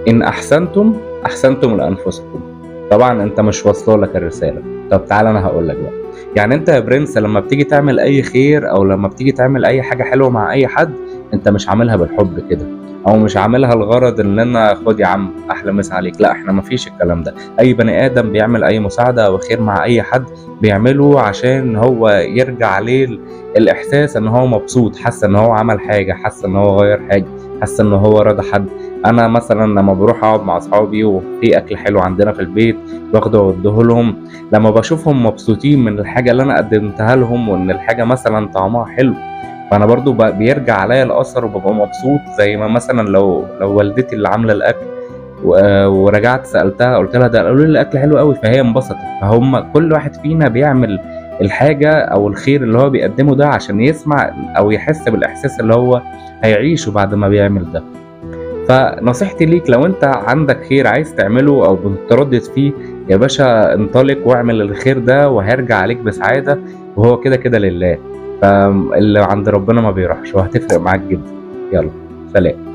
إن أحسنتم أحسنتم لأنفسكم. طبعا أنت مش واصلة لك الرسالة. طب تعال أنا هقول لك بقى. يعني أنت يا برنس لما بتيجي تعمل أي خير أو لما بتيجي تعمل أي حاجة حلوة مع أي حد، أنت مش عاملها بالحب كده، أو مش عاملها الغرض إن أنا خد يا عم أحلى مسا عليك. لا، إحنا مفيش الكلام ده. أي بني آدم بيعمل أي مساعدة أو خير مع أي حد بيعمله عشان هو يرجع عليه الإحساس إن هو مبسوط، حاسس إن هو عمل حاجة، حاسس إن هو غير حاجة، حاسس إن هو رضى حد. انا مثلا لما بروح اقعد مع اصحابي وفي اكل حلو عندنا في البيت باخده واوديه لهم، لما بشوفهم مبسوطين من الحاجه اللي انا قدمتها لهم وان الحاجه مثلا طعمها حلو، فانا برضو بيرجع عليا الاثر وببقى مبسوط. زي ما مثلا لو والدتي اللي عامله الاكل ورجعت سالتها قلت لها ده قالوا لي الاكل حلو قوي، فهي انبسطت. فهم كل واحد فينا بيعمل الحاجه او الخير اللي هو بيقدمه ده عشان يسمع او يحس بالاحساس اللي هو هيعيشه بعد ما بيعمل ده. فنصيحتي ليك لو انت عندك خير عايز تعمله او بتتردد فيه، يا باشا انطلق واعمل الخير ده وهيرجع عليك بسعادة، وهو كده كده لله. فاللي عند ربنا ما بيروحش وهتفرق معاك جدا. يلا، سلام.